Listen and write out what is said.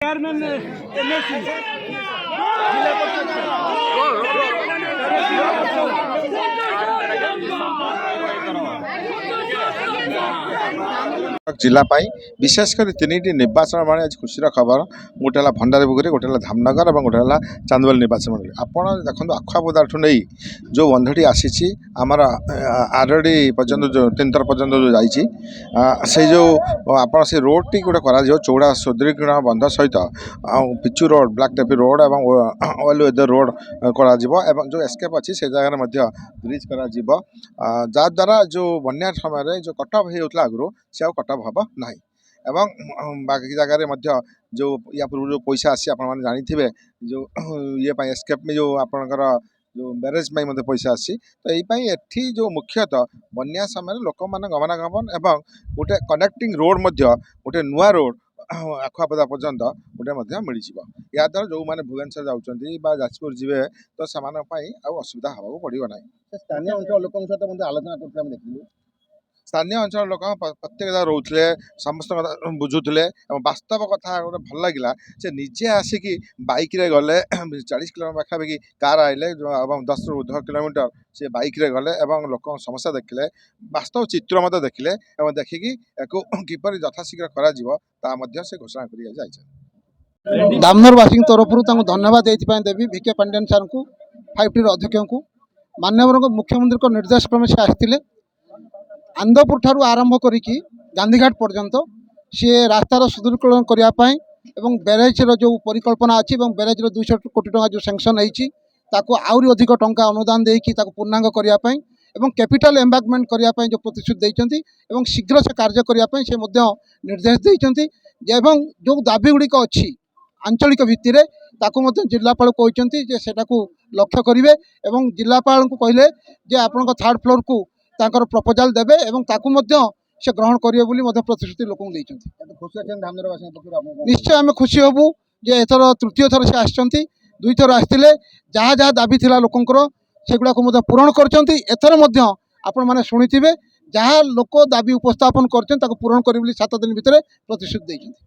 Chairman MSc जिला विशेषकर तीन निर्वाचन माने आज खुशी खबर गोटे है भंडारीपुखुरी गोटे है धामनगर और गोटे है चांदोल निर्वाचन मंडली। आपड़ देखो अखुआपदाठू नहीं जो बंधटी आसी आमर आरडी पर्यटन जो 3 थर पर्यटन जो जाइए जो आप से रोड टी गोटे कर चौड़ा सुदृढ़ बंध सहित पिचु रोड ब्लैक टेपी रोड और ऑयल वेदर रोड कर जो एस्केप अच्छी से जगह ब्रिज कर जो बन्या समय जो कटअप होता आगु से कटअप हम ना एवं बाकी जगह जो या पूर्व जो पैसा आसी आप जानी जो ये एस्केप में जो आपणकर जो बैरेज में पैसा आसी तो ये जो मुख्यतः बन्या समय लोक मैंने गमनागमन एवं गोटे कनेक्टिंग रोड गोटे नुआ रोड आखुआपदा पर्यंत गोटे मिल या द्वारा जो मैंने भुवनेश्वर जाऊँच जाजपुर जी तो से असुविधा हवा पड़ो ना। स्थानीय अंचल लोक सहित आलोचना करते देखिए स्थानीय अंचल लोक प्रत्येक जगह रोते समस्त बुझुले वास्तव कथा गोटे भल लगे से निजे आसिकी बाइक रे गले 40 किलोमीटर पाखापाखि कार आइले 10 ରୁ 12 किलोमीटर से बाइक रे गले लोक समस्या देखिले वास्तव चित्र मत देखिले देखिकी किपर यथाशीघ्र करा से घोषणा कर दामनरवासी तरफ धन्यवाद ये देवी भिके पांडेन सार को 5T अध्यक्ष को माननीय मुख्यमंत्री को निर्देश क्रम से आसते आंदपुर ठारू आरंभ करिकी गांधीघाट पर्यंत सी रास्तार सुदृढ़ीकरण करने एवं बैरेज जो परिकल्पना अच्छी बैरेज 200 कोटी टंका जो सैंक्शन होती आहरी अधिक टंका अनुदान देकी पूर्णांग करने एवं कैपिटल एम्बाकमेंट करने जो प्रतिश्रुति देते शीघ्र से कार्य करने से निर्देश देते जो दाबी गुड़िक अच्छी आंचलिक भित्ति ताकू जिलापाल कहते लक्ष्य करेंगे और जिलापाल को कहले आपण 3rd फ्लोर को तांकर प्रपोजाल देवे एवं ताकू से ग्रहण करेंगे प्रतिश्रुति लोक निश्चय आम खुशी हबू जे एथर तृतीय थर से आसछंती 2 थर आसते जहाँ जहाँ दाबी थिला लोकंकर सेगुड़ा को पूरण कर आपण माने शुणिथिबे जहाँ लोक दाबी उपस्थापन कर पूरण करें 7 दिन भितर प्रतिश्रुति देइछंती।